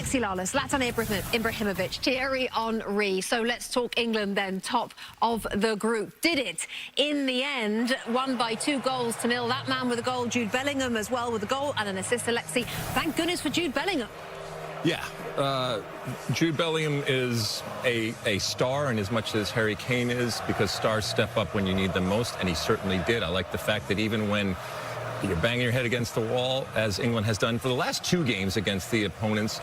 Alexi Lalas, Zlatan Ibrahimovic, Thierry Henry. So let's talk England then, top of the group. Did it in the end, won by 2-0. That man with a goal, Jude Bellingham, as well with a goal and an assist, Alexi. Thank goodness for Jude Bellingham. Yeah, Jude Bellingham is a star in as much as Harry Kane is, because stars step up when you need them most, and he certainly did. I like the fact that even when you're banging your head against the wall, as England has done for the last 2 games against the opponents,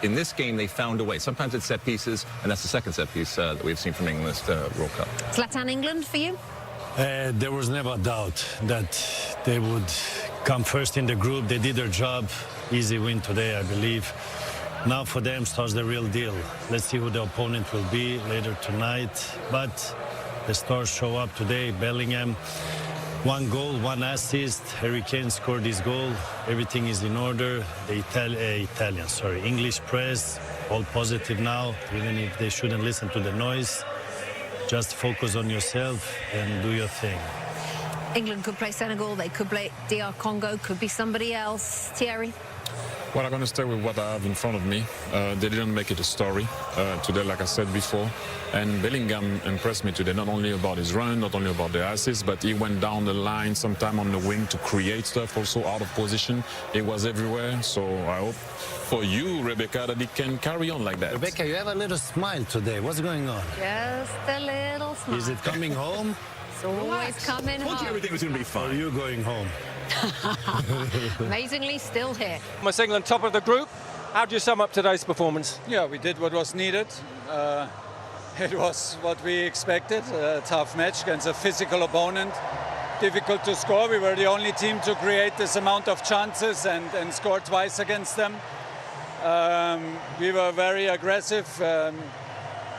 in this game they found a way. Sometimes it's set pieces, and that's the second set piece that we've seen from England this World Cup. Zlatan, England for you? There was never a doubt that they would come first in the group. They did their job. Easy win today, I believe. Now for them starts the real deal. Let's see who the opponent will be later tonight. But the stars show up today. Bellingham, 1 goal, 1 assist. Harry Kane scored his goal. Everything is in order. The English press, all positive now, even if they shouldn't listen to the noise. Just focus on yourself and do your thing. England could play Senegal, they could play DR Congo, could be somebody else. Thierry? Well, I'm going to stay with what I have in front of me. They didn't make it a story today, like I said before. And Bellingham impressed me today, not only about his run, not only about the assists, but he went down the line sometime on the wing to create stuff, also out of position. He was everywhere. So I hope for you, Rebecca, that he can carry on like that. Rebecca, you have a little smile today. What's going on? Just a little smile. Is it coming home? It's always coming home. I told you everything was going to be fine. Or are you going home? Amazingly still here. Almost England top of the group. How do you sum up today's performance? Yeah, we did what was needed. It was what we expected, a tough match against a physical opponent. Difficult to score. We were the only team to create this amount of chances and score twice against them. We were very aggressive.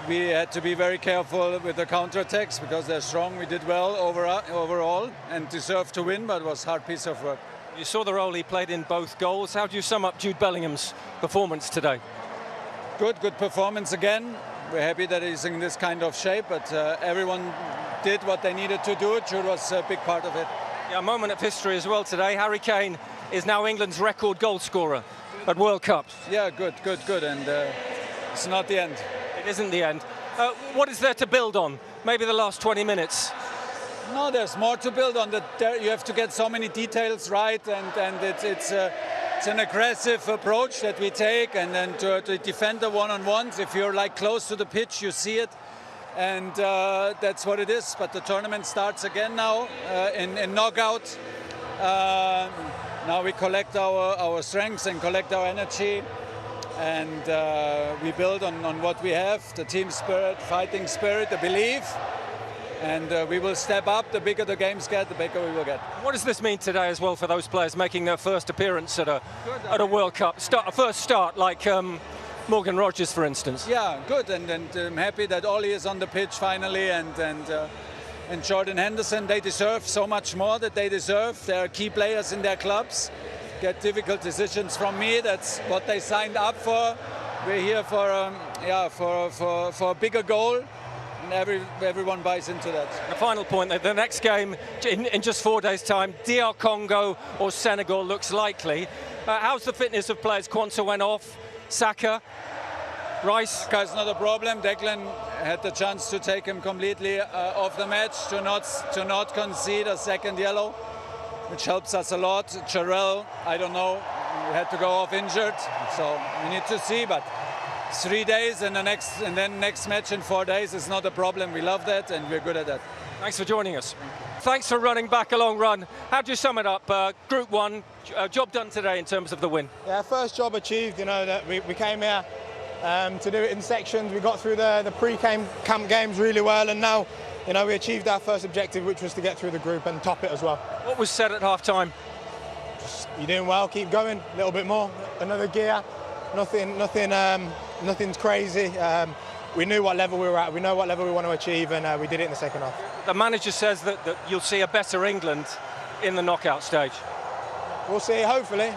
We had to be very careful with the counterattacks because they're strong. We did well overall and deserved to win, but it was a hard piece of work. You saw the role he played in both goals. How do you sum up Jude Bellingham's performance today? Good performance again. We're happy that he's in this kind of shape, but everyone did what they needed to do. Jude was a big part of it. Yeah, a moment of history as well today. Harry Kane is now England's record goal scorer at World Cups. Yeah, good. And it's not the end. It isn't the end. What is there to build on? Maybe the last 20 minutes? No, there's more to build on. You have to get so many details right, and it's an aggressive approach that we take, and then to defend the one-on-ones. If you're like close to the pitch, you see it, and that's what it is. But the tournament starts again now in knockout. Now we collect our strengths and collect our energy. And we build on what we have, the team spirit, fighting spirit, the belief. And we will step up. The bigger the games get, the bigger we will get. What does this mean today as well for those players making their first appearance at a World Cup? A first start like Morgan Rogers, for instance. Yeah, good. And I'm happy that Ollie is on the pitch finally. And Jordan Henderson, they deserve so much more that they deserve. They are key players in their clubs. Get difficult decisions from me. That's what they signed up for. We're here for a bigger goal, and everyone buys into that. The final point: the next game in just 4 days' time, DR Congo or Senegal looks likely. How's the fitness of players? Kwanzaa went off. Saka, Rice. Saka's not a problem. Declan had the chance to take him completely off the match to not concede a second yellow, which helps us a lot. Jarrell, I don't know, he had to go off injured, so we need to see. But 3 days and then next match in 4 days is not a problem. We love that and we're good at that. Thanks for joining us. Thanks for running back a long run. How do you sum it up? Group 1, job done today in terms of the win. Yeah, first job achieved. You know that we came here to do it in sections. We got through the pre-camp games really well, and now, you know, we achieved our first objective, which was to get through the group and top it as well. What was said at half-time? You're doing well, keep going, a little bit more, another gear, nothing's crazy. We knew what level we were at, we know what level we want to achieve, and we did it in the second half. The manager says that you'll see a better England in the knockout stage. We'll see, hopefully.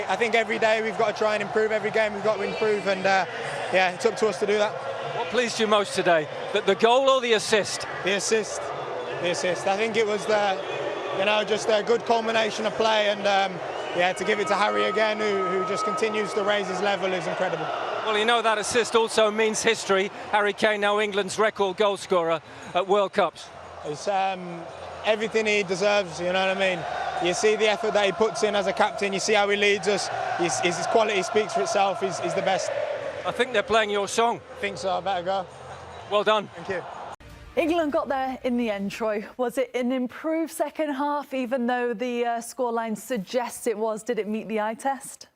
I think every day we've got to try and improve, every game we've got to improve, and yeah, it's up to us to do that. What pleased you most today? The goal or the assist? The assist. I think it was just a good culmination of play, and yeah, to give it to Harry again, who just continues to raise his level, is incredible. Well, you know that assist also means history. Harry Kane, now England's record goal scorer at World Cups. It's everything he deserves, you know what I mean? You see the effort that he puts in as a captain, you see how he leads us, his quality speaks for itself, he's the best. I think they're playing your song. I think so, I better go. Well done. Thank you. England got there in the end, Troy. Was it an improved second half, even though the scoreline suggests it was? Did it meet the eye test?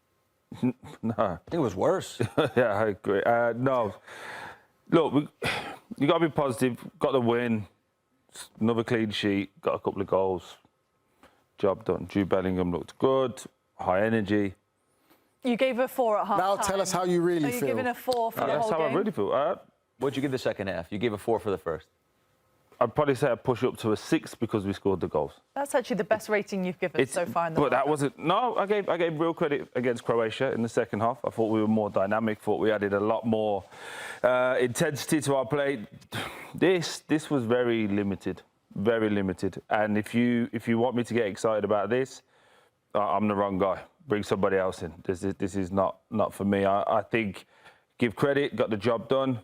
No. I think it was worse. Yeah, I agree. No. Look, you got to be positive. Got the win. Another clean sheet. Got a couple of goals. Job done. Jude Bellingham looked good. High energy. You gave a 4 at half Now time. tell us how you really Are you feel. giving a 4 for the That's whole how game? I really feel. What'd you give the second half? You gave a 4 for the first. I'd probably say I push up to a 6 because we scored the goals. That's actually the best rating you've given so far in the But World that Cup. wasn't. No, I gave real credit against Croatia in the second half. I thought we were more dynamic. Thought we added a lot more intensity to our play. This was very limited, very limited. And if you want me to get excited about this, I'm the wrong guy. Bring somebody else in. This is not for me. I think give credit, got the job done.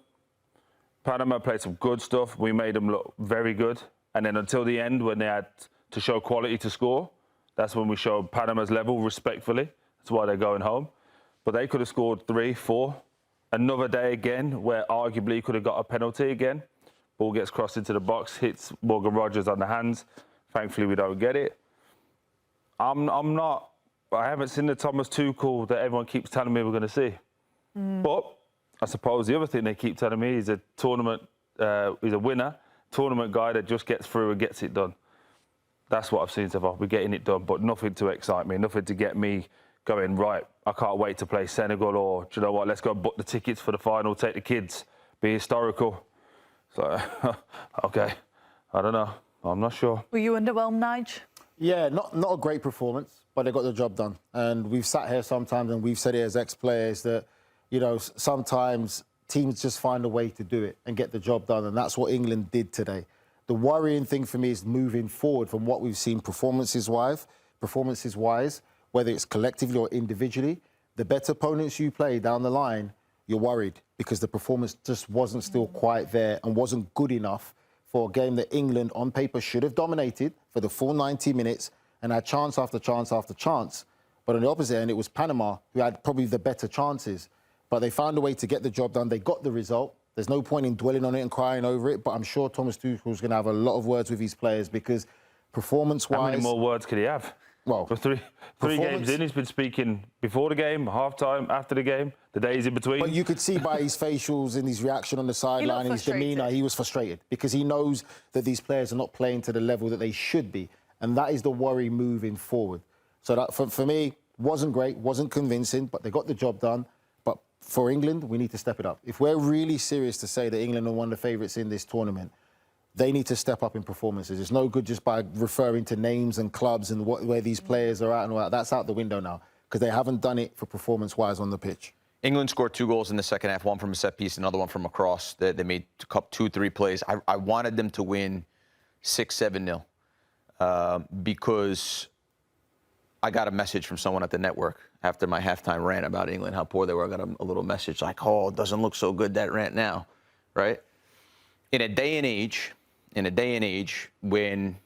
Panama played some good stuff. We made them look very good. And then until the end, when they had to show quality to score, that's when we showed Panama's level respectfully. That's why they're going home. But they could have scored 3, 4. Another day again where arguably he could have got a penalty again. Ball gets crossed into the box, hits Morgan Rogers on the hands. Thankfully, we don't get it. I haven't seen the Thomas Tuchel that everyone keeps telling me we're going to see. But I suppose the other thing they keep telling me is a tournament, he's a winner, tournament guy that just gets through and gets it done. That's what I've seen so far. We're getting it done, but nothing to excite me, nothing to get me going, right, I can't wait to play Senegal, or, do you know what, let's go book the tickets for the final, take the kids, be historical. So, OK, I don't know. I'm not sure. Were you underwhelmed, Nige? Yeah, not a great performance, but they got the job done. And we've sat here sometimes and we've said it as ex-players that, you know, sometimes teams just find a way to do it and get the job done, and that's what England did today. The worrying thing for me is moving forward from what we've seen performances-wise, whether it's collectively or individually. The better opponents you play down the line, you're worried because the performance just wasn't still quite there and wasn't good enough for a game that England, on paper, should have dominated for the full 90 minutes and had chance after chance after chance. But on the opposite end, it was Panama who had probably the better chances. But they found a way to get the job done. They got the result. There's no point in dwelling on it and crying over it. But I'm sure Thomas Tuchel's going to have a lot of words with his players because performance-wise... How many more words could he have? Well, for three games in, he's been speaking before the game, half-time, after the game, the days in between. But you could see by his facials and his reaction on the sideline and his demeanour, he was frustrated because he knows that these players are not playing to the level that they should be. And that is the worry moving forward. So that, for me, wasn't great, wasn't convincing, but they got the job done. But for England, we need to step it up. If we're really serious to say that England are one of the favourites in this tournament, they need to step up in performances. It's no good just by referring to names and clubs and where these players are at and all that. That's out the window now because they haven't done it for performance-wise on the pitch. England scored 2 goals in the second half, one from a set piece, another one from a cross. They made 2-3 plays. I wanted them to win 6-7-0 because I got a message from someone at the network after my halftime rant about England, how poor they were. I got a little message like, oh, it doesn't look so good, that rant now, right? In a day and age when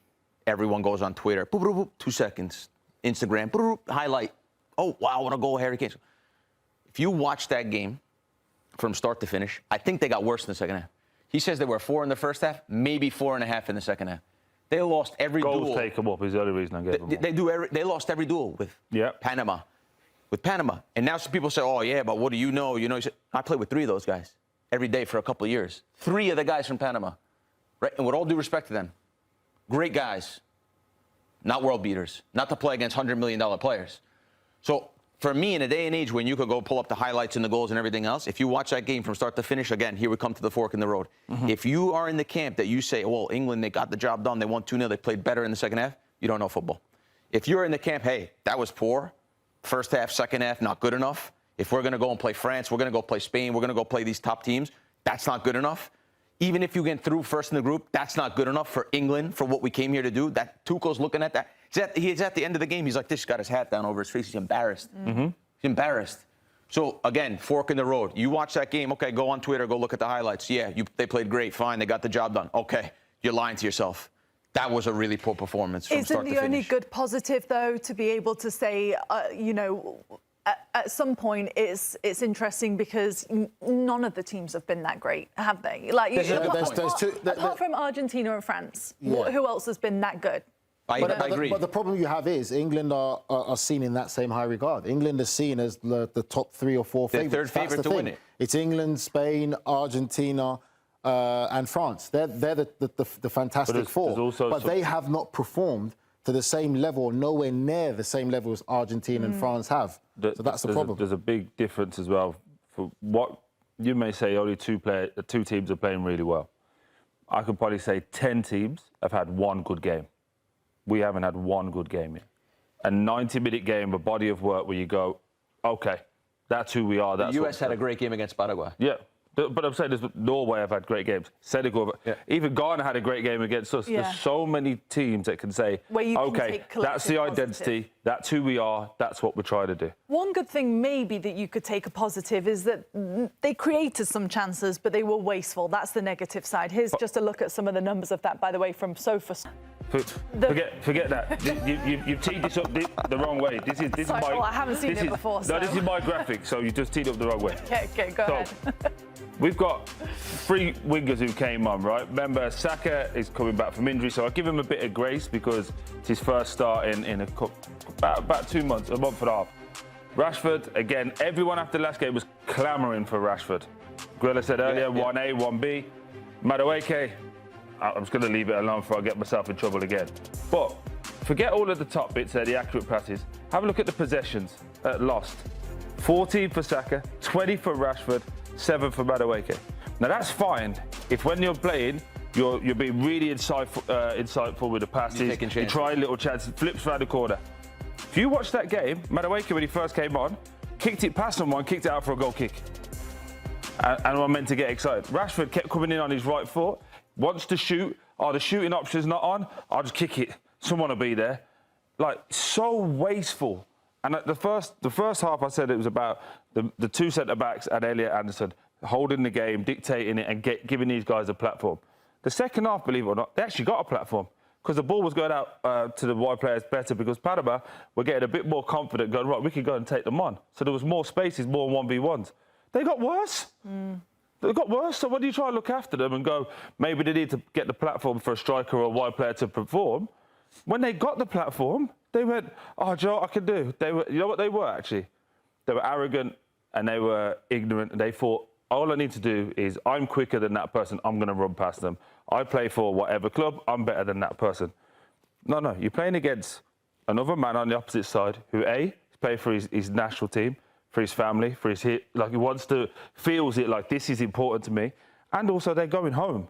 everyone goes on Twitter, boop, boop, boop, 2 seconds, Instagram, boop, boop, highlight, oh, wow, what a goal, Harry Kane. If you watch that game from start to finish, I think they got worse in the second half. He says they were 4 in the first half, maybe 4.5 in the second half. They lost every duel. Goals take them up is the only reason I gave them up. They lost every duel with Panama. And now some people say, oh, yeah, but what do you know? You know, I played with 3 of those guys every day for a couple of years. 3 of the guys from Panama, right? And with all due respect to them, great guys, not world beaters, not to play against $100 million players. So for me, in a day and age when you could go pull up the highlights and the goals and everything else, if you watch that game from start to finish, again, here we come to the fork in the road. If you are in the camp that you say, well, England, they got the job done, they won 2-0, they played better in the second half, you don't know football. If you're in the camp, hey, that was poor, first half, second half, not good enough. If we're going to go and play France, we're going to go play Spain, we're going to go play these top teams, that's not good enough. Even if you get through first in the group, that's not good enough for England, for what we came here to do. That Tuchel's looking at that. He's at the end of the game. He's like this. He's got his hat down over his face. He's embarrassed. He's embarrassed. So, again, fork in the road. You watch that game. Okay, go on Twitter. Go look at the highlights. Yeah, they played great. Fine. They got the job done. Okay, you're lying to yourself. That was a really poor performance from start to finish. Isn't the only good positive, though, to be able to say, you know, at some point it's interesting because none of the teams have been that great, have they? Like, apart from Argentina and France, who else has been that good? I agree. But the problem you have is England are seen in that same high regard. England is seen as the top 3 or 4 favourites. Third favourite to win it. It's England, Spain, Argentina, and France. They're the fantastic four. But they have not performed to the same level, nowhere near the same level as Argentina and France have. So that's the problem. There's a big difference as well. For what you may say, only two teams are playing really well. I could probably say 10 teams have had one good game. We haven't had one good game yet. A 90-minute game, a body of work where you go, OK, that's who we are. That's the US had a great game against Paraguay. Yeah. But I'm saying Norway have had great games. Senegal, even Ghana had a great game against us. There's so many teams that can say, OK, that's the identity, that's who we are, that's what we're trying to do. One good thing maybe that you could take a positive is that they created some chances, but they were wasteful. That's the negative side. Here's just a look at some of the numbers of that, by the way, from Sofa. Forget that. You've teed this up the wrong way. This is my. I haven't seen it before. No, this is my graphic, so you just teed up the wrong way. Okay, go ahead. We've got 3 wingers who came on, right? Remember, Saka is coming back from injury, so I'll give him a bit of grace because it's his first start in about 2 months, a month and a half. Rashford, again, everyone after last game was clamouring for Rashford. Grella said earlier, 1A, 1B. Madueke, I'm just going to leave it alone before I get myself in trouble again. But forget all of the top bits there, the accurate passes. Have a look at the possessions lost. 14 for Saka, 20 for Rashford, 7 for Madueke. Now that's fine if when you're playing, you're being really insightful with the passes. You try little chances, flips around the corner. If you watch that game, Madueke when he first came on, kicked it past someone, kicked it out for a goal kick. And I'm meant to get excited. Rashford kept coming in on his right foot, wants to shoot. Oh, the shooting option's not on. I'll just kick it. Someone will be there. Like, so wasteful. And at the first half, I said it was about the 2 centre-backs and Elliot Anderson holding the game, dictating it, and giving these guys a platform. The second half, believe it or not, they actually got a platform because the ball was going out to the wide players better because Panama were getting a bit more confident, going, right, we could go and take them on. So there was more spaces, more 1v1s. They got worse. They got worse. So when you try and look after them and go, maybe they need to get the platform for a striker or a wide player to perform, when they got the platform, they went, oh, do you know what I can do? You know what they were, actually? They were arrogant and they were ignorant. And they thought, all I need to do is I'm quicker than that person. I'm going to run past them. I play for whatever club. I'm better than that person. No. You're playing against another man on the opposite side who, A, is playing for his national team, for his family, for his like he wants to, feels it like this is important to me. And also they're going home.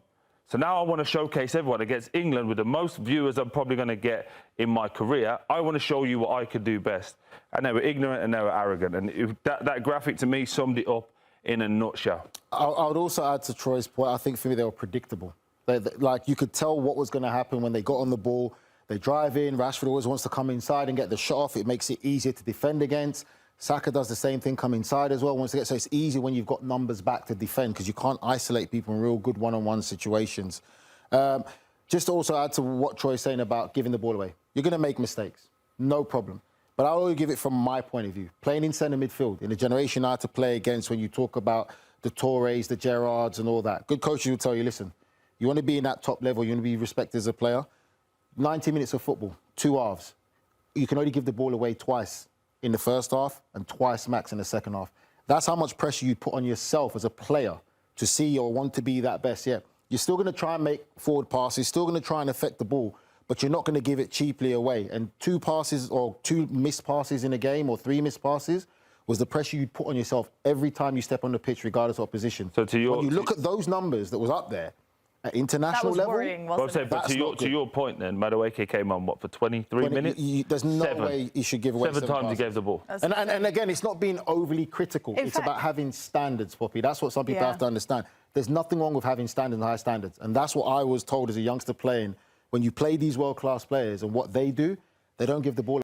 So now I want to showcase everyone against England with the most viewers I'm probably going to get in my career. I want to show you what I could do best. And they were ignorant and they were arrogant. And that graphic to me summed it up in a nutshell. I would also add to Troy's point, I think for me they were predictable. Like you could tell what was going to happen when they got on the ball. They drive in, Rashford always wants to come inside and get the shot off. It makes it easier to defend against. Saka does the same thing, come inside as well. So it's easy when you've got numbers back to defend because you can't isolate people in real good one-on-one situations. Just to also add to what Troy's saying about giving the ball away. You're going to make mistakes, no problem. But I'll only give it from my point of view. Playing in centre midfield, in the generation I had to play against when you talk about the Torres, the Gerrards and all that, good coaches will tell you, listen, you want to be in that top level, you want to be respected as a player, 90 minutes of football, 2 halves. You can only give the ball away twice in the first half and twice max in the second half. That's how much pressure you put on yourself as a player to see or want to be that best. Yeah, you're still going to try and make forward passes, still going to try and affect the ball, but you're not going to give it cheaply away. And 2 passes or 2 missed passes in a game or 3 missed passes was the pressure you'd put on yourself every time you step on the pitch, regardless of opposition. So when you look at those numbers that was up there, at international level, worrying, wasn't it? But to your point then, Madueke came on, what, for 23 minutes? There's no way he should give away 7 times he gave the ball. And again, it's not being overly critical. It's about having standards, Poppy. That's what some people have to understand. There's nothing wrong with having standards and high standards. And that's what I was told as a youngster playing. When you play these world-class players and what they do, They don't give the ball